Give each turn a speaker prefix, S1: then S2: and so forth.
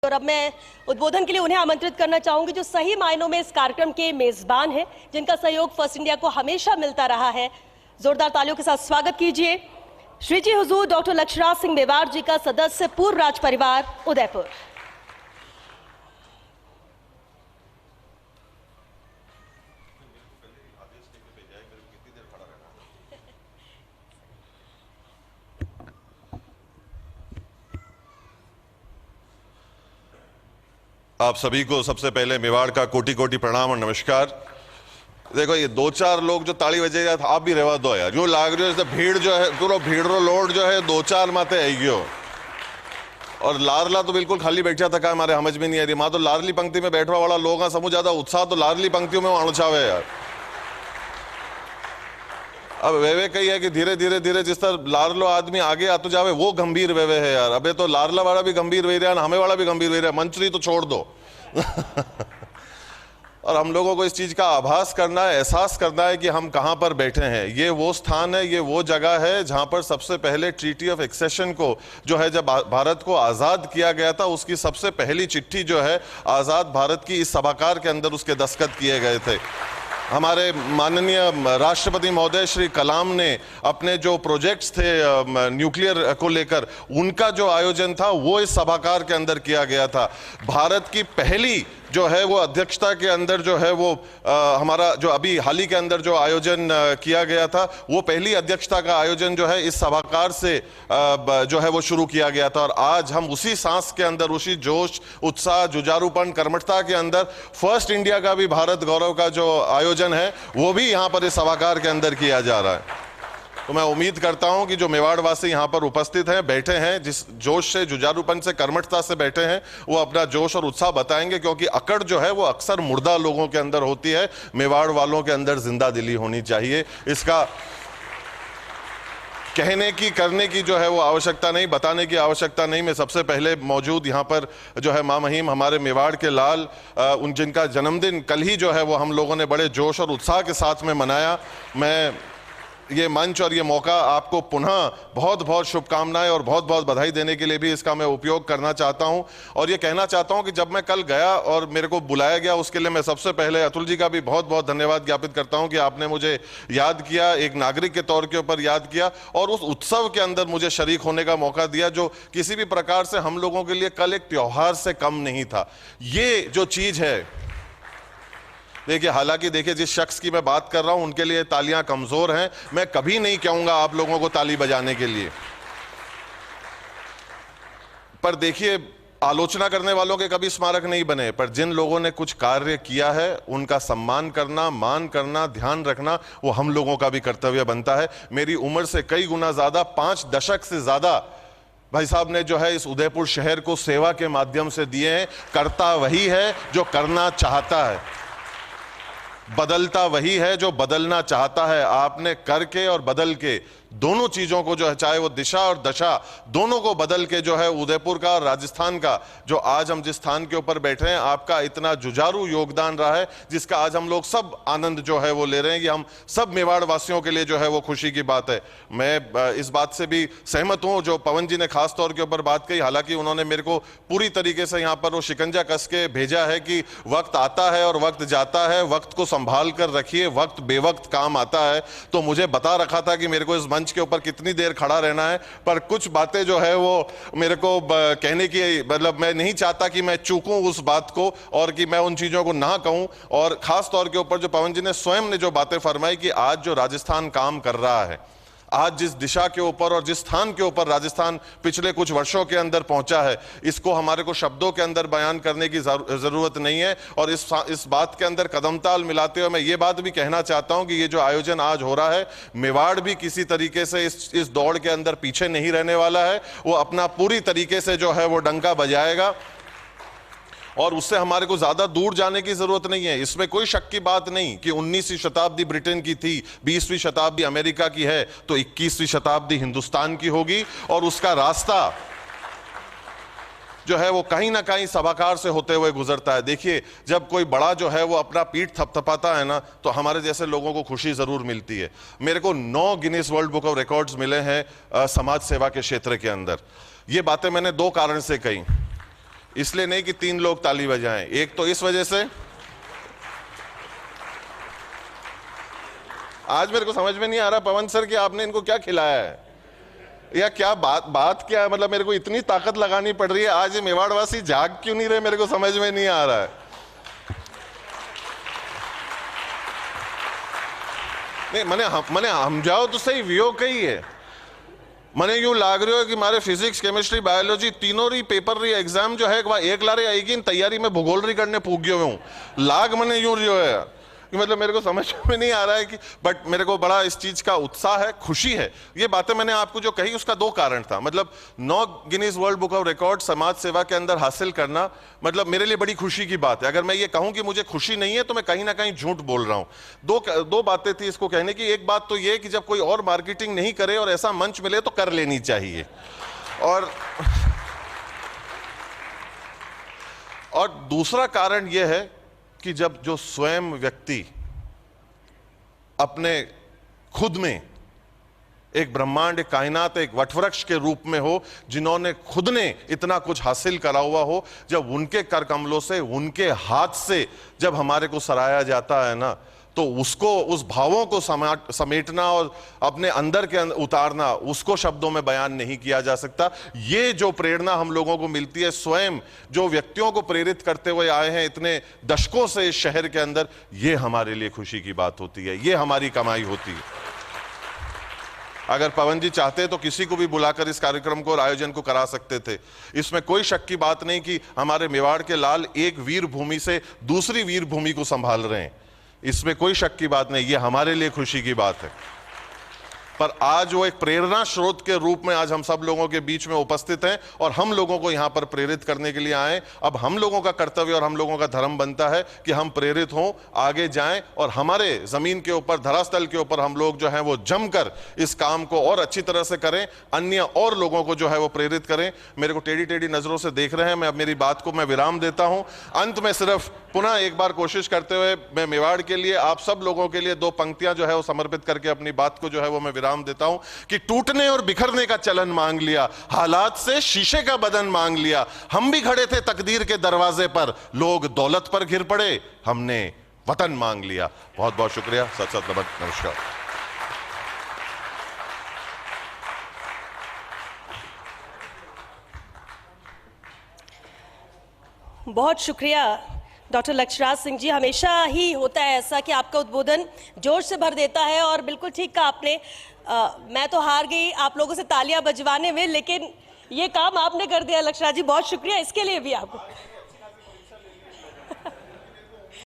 S1: और अब मैं उद्बोधन के लिए उन्हें आमंत्रित करना चाहूंगी जो सही मायनों में इस कार्यक्रम के मेजबान हैं, जिनका सहयोग फर्स्ट इंडिया को हमेशा मिलता रहा है। जोरदार तालियों के साथ स्वागत कीजिए श्री जी हुजूर डॉक्टर लक्ष्यराज सिंह मेवाड़ जी का, सदस्य पूर्व राज परिवार उदयपुर।
S2: आप सभी को सबसे पहले मेवाड़ का कोटि कोटि प्रणाम और नमस्कार। देखो, ये दो चार लोग जो ताली बजे था, आप भी रहवा दो यार। जो लाग रही हो भीड़ जो है, पूरा भीड़ रो लोड जो है दो चार माते आई गयो। और लारला तो बिल्कुल खाली बैठा था, हमारे समझ में नहीं आ रही। माँ तो लारली पंक्ति में बैठवा वाला लोग हैं, समूह ज्यादा उत्साह तो लारली पंक्तियों में अणुछावे यार। अब वेवे कही है कि धीरे धीरे धीरे जिस तरह लारलो आदमी आगे आतो जावे वो गंभीर वेवे है यार। अबे तो लारला वाला भी गंभीर वे रहा है, हमें वाला भी गंभीर वे रहा है। मंचरी तो छोड़ दो। और हम लोगों को इस चीज का आभास करना है, एहसास करना है कि हम कहां पर बैठे हैं। ये वो स्थान है, ये वो जगह है जहां पर सबसे पहले ट्रीटी ऑफ एक्सेशन को जो है, जब भारत को आजाद किया गया था, उसकी सबसे पहली चिट्ठी जो है आजाद भारत की इस सभागार के अंदर उसके दस्तखत किए गए थे। हमारे माननीय राष्ट्रपति महोदय श्री कलाम ने अपने जो प्रोजेक्ट्स थे न्यूक्लियर को लेकर, उनका जो आयोजन था वो इस सभागार के अंदर किया गया था। भारत की पहली जो है वो अध्यक्षता के अंदर जो है वो हमारा जो अभी हाल ही के अंदर जो आयोजन किया गया था, वो पहली अध्यक्षता का आयोजन जो है इस सभागार से जो है वो शुरू किया गया था। और आज हम उसी सांस के अंदर, उसी जोश, उत्साह, जुझारूपन, कर्मठता के अंदर फर्स्ट इंडिया का भी भारत गौरव का जो आयोजन है वो भी यहाँ पर इस सभागार के अंदर किया जा रहा है। तो मैं उम्मीद करता हूं कि जो मेवाड़ वासी यहाँ पर उपस्थित हैं, बैठे हैं, जिस जोश से, जुझारूपन से, कर्मठता से बैठे हैं, वो अपना जोश और उत्साह बताएंगे। क्योंकि अकड़ जो है वो अक्सर मुर्दा लोगों के अंदर होती है, मेवाड़ वालों के अंदर जिंदा दिली होनी चाहिए। इसका कहने की, करने की जो है वो आवश्यकता नहीं, बताने की आवश्यकता नहीं। मैं सबसे पहले मौजूद यहाँ पर जो है माँ महिम हमारे मेवाड़ के लाल, उन जिनका जन्मदिन कल ही जो है वो हम लोगों ने बड़े जोश और उत्साह के साथ में मनाया। मैं ये मंच और ये मौका आपको पुनः बहुत बहुत शुभकामनाएं और बहुत बहुत बधाई देने के लिए भी इसका मैं उपयोग करना चाहता हूं। और ये कहना चाहता हूं कि जब मैं कल गया और मेरे को बुलाया गया, उसके लिए मैं सबसे पहले अतुल जी का भी बहुत बहुत धन्यवाद ज्ञापित करता हूं कि आपने मुझे याद किया, एक नागरिक के तौर के ऊपर याद किया और उस उत्सव के अंदर मुझे शरीक होने का मौका दिया, जो किसी भी प्रकार से हम लोगों के लिए कल एक त्योहार से कम नहीं था। ये जो चीज है, देखिए, हालांकि देखिए जिस शख्स की मैं बात कर रहा हूं उनके लिए तालियां कमजोर हैं। मैं कभी नहीं कहूंगा आप लोगों को ताली बजाने के लिए, पर देखिए, आलोचना करने वालों के कभी स्मारक नहीं बने, पर जिन लोगों ने कुछ कार्य किया है उनका सम्मान करना, मान करना, ध्यान रखना, वो हम लोगों का भी कर्तव्य बनता है। मेरी उम्र से कई गुना ज्यादा, 5 दशक से ज्यादा भाई साहब ने जो है इस उदयपुर शहर को सेवा के माध्यम से दिए हैं। करता वही है जो करना चाहता है, बदलता वही है जो बदलना चाहता है। आपने करके और बदल के दोनों चीजों को जो है, चाहे वो दिशा और दशा, दोनों को बदल के जो है उदयपुर का और राजस्थान का, जो आज हम जिस स्थान के ऊपर बैठे हैं, आपका इतना जुझारू योगदान रहा है, जिसका आज हम लोग सब आनंद जो है वो ले रहे हैं। ये हम सब मेवाड़ वासियों के लिए जो है वो खुशी की बात है। मैं इस बात से भी सहमत हूं जो पवन जी ने खास तौर के ऊपर बात कही। हालांकि उन्होंने मेरे को पूरी तरीके से यहाँ पर वो शिकंजा कस के भेजा है कि वक्त आता है और वक्त जाता है, वक्त को संभाल कर रखिए, वक्त बेवक्त काम आता है। तो मुझे बता रखा था कि मेरे को इस मंच के ऊपर कितनी देर खड़ा रहना है, पर कुछ बातें जो है वो मेरे को कहने की, मतलब मैं नहीं चाहता कि मैं चूकूं उस बात को और कि मैं उन चीजों को ना कहूं। और खास तौर के ऊपर जो पवन जी ने स्वयं ने जो बातें फरमाई कि आज जो राजस्थान काम कर रहा है, आज जिस दिशा के ऊपर और जिस स्थान के ऊपर राजस्थान पिछले कुछ वर्षों के अंदर पहुंचा है, इसको हमारे को शब्दों के अंदर बयान करने की जरूरत नहीं है। और इस बात के अंदर कदमताल मिलाते हुए मैं ये बात भी कहना चाहता हूं कि ये जो आयोजन आज हो रहा है, मेवाड़ भी किसी तरीके से इस दौड़ के अंदर पीछे नहीं रहने वाला है। वो अपना पूरी तरीके से जो है वो डंका बजाएगा और उससे हमारे को ज्यादा दूर जाने की जरूरत नहीं है। इसमें कोई शक की बात नहीं कि 19वीं शताब्दी ब्रिटेन की थी, 20वीं शताब्दी अमेरिका की है, तो 21वीं शताब्दी हिंदुस्तान की होगी। और उसका रास्ता जो है वो कहीं ना कहीं सभागार से होते हुए गुजरता है। देखिए, जब कोई बड़ा जो है वो अपना पीठ थपथपाता है ना, तो हमारे जैसे लोगों को खुशी जरूर मिलती है। मेरे को 9 Guinness world book of records मिले हैं समाज सेवा के क्षेत्र के अंदर। ये बातें मैंने 2 कारण से कही। इसलिए नहीं कि 3 लोग ताली बजाएं, एक तो इस वजह से आज मेरे को समझ में नहीं आ रहा पवन सर कि आपने इनको क्या खिलाया है या क्या बात क्या है। मतलब मेरे को इतनी ताकत लगानी पड़ रही है, आज ये मेवाड़वासी जाग क्यों नहीं रहे, मेरे को समझ में नहीं आ रहा है। नहीं मने हम जाओ तो सही वियो कही है। मने यूं लाग रहे हो कि मारे फिजिक्स केमिस्ट्री बायोलॉजी तीनों री पेपर री एग्जाम जो है एक लारे आएगी इन तैयारी में भूगोल री करने पूग गए हूं लाग मने यूं रियो है कि मतलब मेरे को समझ में नहीं आ रहा है कि बट मेरे को बड़ा इस चीज का उत्साह है, खुशी है। ये बातें मैंने आपको जो कही उसका 2 कारण था। मतलब 9 Guinness world book of record समाज सेवा के अंदर हासिल करना मतलब मेरे लिए बड़ी खुशी की बात है। अगर मैं ये कहूं कि मुझे खुशी नहीं है तो मैं कहीं ना कहीं झूठ बोल रहा हूं। दो बातें थी इसको कहने की। एक बात तो ये कि जब कोई और मार्केटिंग नहीं करे और ऐसा मंच मिले तो कर लेनी चाहिए। और दूसरा कारण यह है कि जब जो स्वयं व्यक्ति अपने खुद में एक ब्रह्मांड, एक कायनात, एक वटवृक्ष के रूप में हो, जिन्होंने खुद ने इतना कुछ हासिल करा हुआ हो, जब उनके कर कमलों से, उनके हाथ से जब हमारे को सराहा जाता है ना, तो उसको, उस भावों को समेटना और अपने अंदर के उतारना, उसको शब्दों में बयान नहीं किया जा सकता। ये जो प्रेरणा हम लोगों को मिलती है, स्वयं जो व्यक्तियों को प्रेरित करते हुए आए हैं इतने दशकों से इस शहर के अंदर, ये हमारे लिए खुशी की बात होती है, ये हमारी कमाई होती है। अगर पवन जी चाहते तो किसी को भी बुलाकर इस कार्यक्रम को और आयोजन को करा सकते थे। इसमें कोई शक की बात नहीं कि हमारे मेवाड़ के लाल एक वीर भूमि से दूसरी वीर भूमि को संभाल रहे हैं, इसमें कोई शक की बात नहीं। ये हमारे लिए खुशी की बात है। पर आज वो एक प्रेरणा स्रोत के रूप में आज हम सब लोगों के बीच में उपस्थित हैं और हम लोगों को यहां पर प्रेरित करने के लिए आए। अब हम लोगों का कर्तव्य और हम लोगों का धर्म बनता है कि हम प्रेरित हों, आगे जाएं और हमारे जमीन के ऊपर, धरातल के ऊपर हम लोग जो हैं वो जमकर इस काम को और अच्छी तरह से करें, अन्य और लोगों को जो है वो प्रेरित करें। मेरे को टेढ़ी टेढ़ी नजरों से देख रहे हैं, मैं अब मेरी बात को मैं विराम देता हूं। अंत में सिर्फ पुनः एक बार कोशिश करते हुए मैं मेवाड़ के लिए, आप सब लोगों के लिए 2 पंक्तियां जो है वो समर्पित करके अपनी बात को जो है वो मैं विराम देता हूं कि टूटने और बिखरने का चलन मांग लिया, हालात से शीशे का बदन मांग लिया, हम भी खड़े थे तकदीर के दरवाजे पर, लोग दौलत पर घिर पड़े, हमने वतन मांग लिया। बहुत बहुत शुक्रिया। सत सत नमस्कार।
S1: बहुत शुक्रिया डॉक्टर लक्षराज सिंह जी। हमेशा ही होता है ऐसा कि आपका उद्बोधन जोश से भर देता है और बिल्कुल ठीक कहा आपने। मैं तो हार गई आप लोगों से तालियां बजवाने में, लेकिन ये काम आपने कर दिया लक्षराज जी, बहुत शुक्रिया इसके लिए भी आपको।